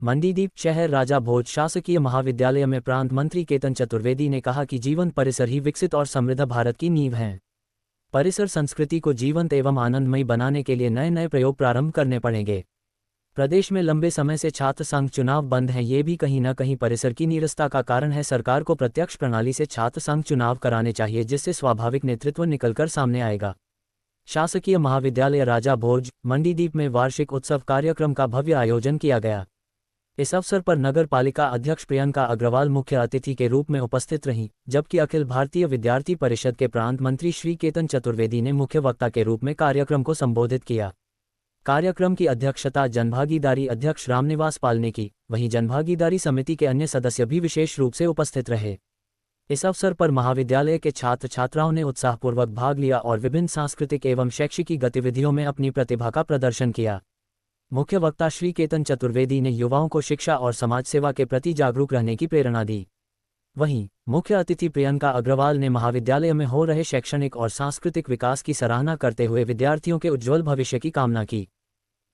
मंडीदीप शहर राजा भोज शासकीय महाविद्यालय में प्रांत मंत्री केतन चतुर्वेदी ने कहा कि जीवंत परिसर ही विकसित और समृद्ध भारत की नींव हैं। परिसर संस्कृति को जीवंत एवं आनंदमयी बनाने के लिए नए नए प्रयोग प्रारंभ करने पड़ेंगे। प्रदेश में लंबे समय से छात्र संघ चुनाव बंद हैं, ये भी कहीं न कहीं परिसर की नीरसता का कारण है। सरकार को प्रत्यक्ष प्रणाली से छात्र संघ चुनाव कराने चाहिए, जिससे स्वाभाविक नेतृत्व निकलकर सामने आएगा। शासकीय महाविद्यालय राजा भोज मंडीदीप में वार्षिक उत्सव कार्यक्रम का भव्य आयोजन किया गया। इस अवसर पर नगर पालिका अध्यक्ष प्रियंका अग्रवाल मुख्य अतिथि के रूप में उपस्थित रहीं, जबकि अखिल भारतीय विद्यार्थी परिषद के प्रांत मंत्री श्री केतन चतुर्वेदी ने मुख्य वक्ता के रूप में कार्यक्रम को संबोधित किया। कार्यक्रम की अध्यक्षता जनभागीदारी अध्यक्ष रामनिवास पाल ने की, वहीं जनभागीदारी समिति के अन्य सदस्य भी विशेष रूप से उपस्थित रहे। इस अवसर पर महाविद्यालय के छात्र छात्राओं ने उत्साहपूर्वक भाग लिया और विभिन्न सांस्कृतिक एवं शैक्षिकी गतिविधियों में अपनी प्रतिभा का प्रदर्शन किया। मुख्य वक्ता श्री केतन चतुर्वेदी ने युवाओं को शिक्षा और समाज सेवा के प्रति जागरूक रहने की प्रेरणा दी। वहीं मुख्य अतिथि प्रियंका अग्रवाल ने महाविद्यालय में हो रहे शैक्षणिक और सांस्कृतिक विकास की सराहना करते हुए विद्यार्थियों के उज्ज्वल भविष्य की कामना की।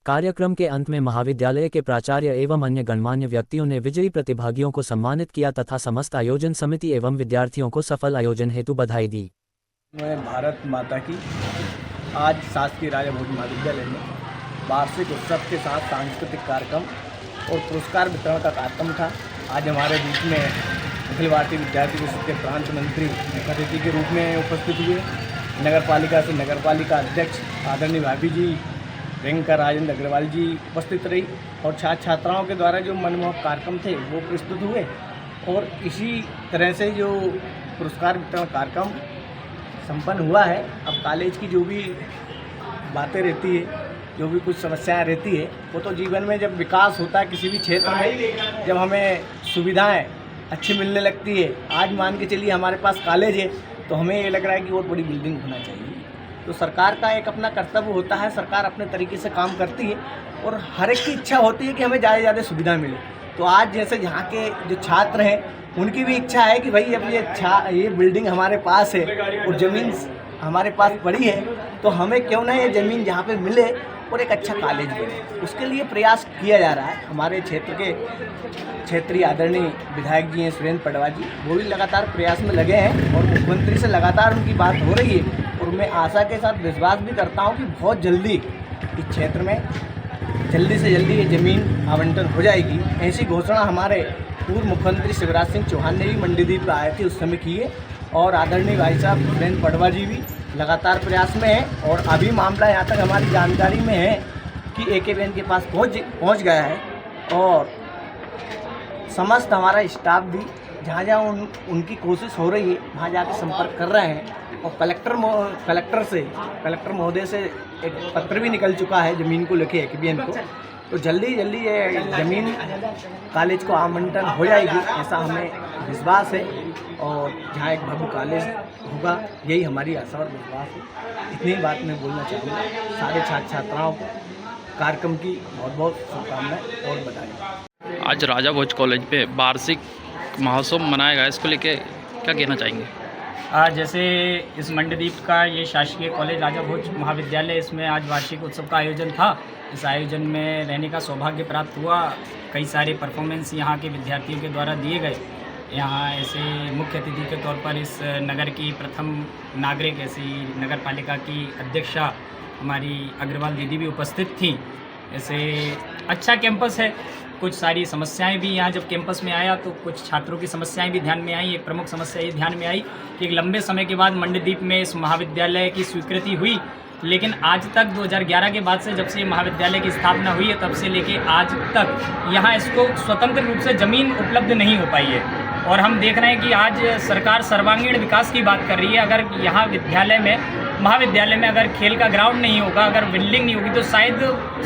कार्यक्रम के अंत में महाविद्यालय के प्राचार्य एवं अन्य गणमान्य व्यक्तियों ने विजयी प्रतिभागियों को सम्मानित किया तथा समस्त आयोजन समिति एवं विद्यार्थियों को सफल आयोजन हेतु बधाई दी। मैं भारत माता की आज शासकीय राजा भोज महाविद्यालय में वार्षिक उत्सव के साथ सांस्कृतिक कार्यक्रम और पुरस्कार वितरण का कार्यक्रम था। आज हमारे बीच में अखिल भारतीय विद्यार्थी परिषद के प्रांत मंत्री मुख्य अतिथि के रूप में उपस्थित हुए। नगर पालिका से नगर पालिका अध्यक्ष आदरणीय भाभी जी प्रियंका राजेंद्र अग्रवाल जी उपस्थित रही और छात्र छात्राओं के द्वारा जो मनमोहक कार्यक्रम थे वो प्रस्तुत हुए। और इसी तरह से जो पुरस्कार वितरण कार्यक्रम संपन्न हुआ है। अब कॉलेज की जो भी बातें रहती है, जो भी कुछ समस्याएं रहती है, वो तो जीवन में जब विकास होता है किसी भी क्षेत्र में, जब हमें सुविधाएं अच्छी मिलने लगती है। आज मान के चलिए हमारे पास कॉलेज है तो हमें ये लग रहा है कि और बड़ी बिल्डिंग होना चाहिए। तो सरकार का एक अपना कर्तव्य होता है, सरकार अपने तरीके से काम करती है और हर एक की इच्छा होती है कि हमें ज़्यादा से ज़्यादा सुविधा मिले। तो आज जैसे यहाँ के जो छात्र हैं उनकी भी इच्छा है कि भाई अब ये बिल्डिंग हमारे पास है और ज़मीन हमारे पास पड़ी है, तो हमें क्यों ना ये ज़मीन जहाँ पे मिले और एक अच्छा कॉलेज बने। उसके लिए प्रयास किया जा रहा है। हमारे क्षेत्र के क्षेत्रीय आदरणीय विधायक जी हैं सुरेंद्र पटवा जी, वो भी लगातार प्रयास में लगे हैं और मुख्यमंत्री से लगातार उनकी बात हो रही है। और मैं आशा के साथ विश्वास भी करता हूँ कि बहुत जल्दी इस क्षेत्र में जल्दी से जल्दी ये ज़मीन आवंटन हो जाएगी। ऐसी घोषणा हमारे पूर्व मुख्यमंत्री शिवराज सिंह चौहान ने भी मंडीदीप पर आए थे उस समय की है। और आदरणीय भाई साहब सुरेंद्र पटवा जी भी लगातार प्रयास में है। और अभी मामला यहाँ तक हमारी जानकारी में है कि AKBN के पास पहुँच गया है और समस्त हमारा स्टाफ भी जहाँ जहाँ उनकी कोशिश हो रही है वहाँ जाकर संपर्क कर रहे हैं। और कलेक्टर महोदय से एक पत्र भी निकल चुका है ज़मीन को लेके AKBN को। तो जल्दी जल्दी ये ज़मीन कॉलेज को आवंटन हो जाएगी, ऐसा हमें विश्वास है। और जहाँ एक भव्य कॉलेज होगा यही हमारी आशा और विश्वास है। इतनी बात मैं बोलना चाहूँगा। सारे छात्र छात्राओं को कार्यक्रम की बहुत बहुत शुभकामनाएं और बधाई। आज राजा भोज कॉलेज पे वार्षिक महोत्सव मनाया गया, इसको लेके क्या कहना चाहेंगे? आज जैसे इस मंडीदीप का ये शासकीय कॉलेज राजा भोज महाविद्यालय, इसमें आज वार्षिक उत्सव का आयोजन था। इस आयोजन में रहने का सौभाग्य प्राप्त हुआ। कई सारे परफॉर्मेंस यहाँ के विद्यार्थियों के द्वारा दिए गए। यहाँ ऐसे मुख्य अतिथि के तौर पर इस नगर की प्रथम नागरिक ऐसी नगर पालिका की अध्यक्षा हमारी अग्रवाल दीदी भी उपस्थित थी। ऐसे अच्छा कैंपस है। कुछ सारी समस्याएं भी यहाँ जब कैंपस में आया तो कुछ छात्रों की समस्याएं भी ध्यान में आई। एक प्रमुख समस्या ये ध्यान में आई कि एक लंबे समय के बाद मंडीदीप में इस महाविद्यालय की स्वीकृति हुई, लेकिन आज तक 2011 के बाद से जब से ये महाविद्यालय की स्थापना हुई है तब से लेके आज तक यहाँ इसको स्वतंत्र रूप से ज़मीन उपलब्ध नहीं हो पाई है। और हम देख रहे हैं कि आज सरकार सर्वांगीण विकास की बात कर रही है। अगर यहाँ महाविद्यालय में अगर खेल का ग्राउंड नहीं होगा, अगर बिल्डिंग नहीं होगी, तो शायद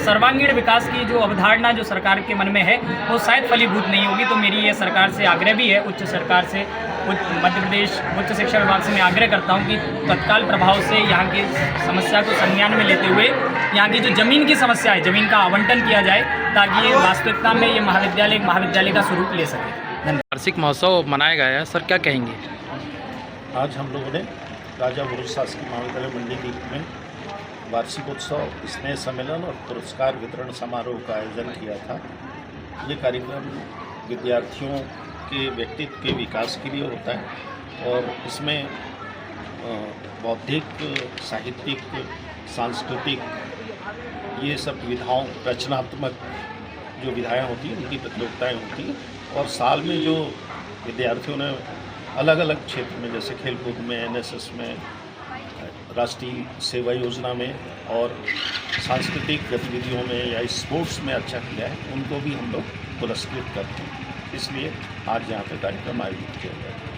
सर्वांगीण विकास की जो अवधारणा जो सरकार के मन में है वो शायद फलीभूत नहीं होगी। तो मेरी ये सरकार से आग्रह भी है, मध्य प्रदेश उच्च शिक्षा विभाग से मैं आग्रह करता हूँ कि तत्काल प्रभाव से यहाँ की समस्या को संज्ञान में लेते हुए यहाँ की जो ज़मीन की समस्या है, ज़मीन का आवंटन किया जाए ताकि ये वास्तविकता में ये महाविद्यालय का स्वरूप ले सके। वार्षिक महोत्सव मनाया गया है, सर क्या कहेंगे? आज हम लोगों ने राजा भोज शासकीय महाविद्यालय मंडीदीप में वार्षिक उत्सव, स्नेह सम्मेलन और पुरस्कार वितरण समारोह का आयोजन किया था। ये कार्यक्रम विद्यार्थियों के व्यक्तित्व के विकास के लिए होता है और इसमें बौद्धिक, साहित्यिक, सांस्कृतिक ये सब विधाओं, रचनात्मक जो विधाएँ होती हैं उनकी प्रतियोगिताएँ होती हैं और साल में जो विद्यार्थियों ने अलग अलग क्षेत्र में जैसे खेलकूद में, एनएसएस में, राष्ट्रीय सेवा योजना में और सांस्कृतिक गतिविधियों में या स्पोर्ट्स में अच्छा किया है उनको भी हम लोग पुरस्कृत करते हैं। इसलिए आज यहाँ पे कार्यक्रम आयोजित किया गया है।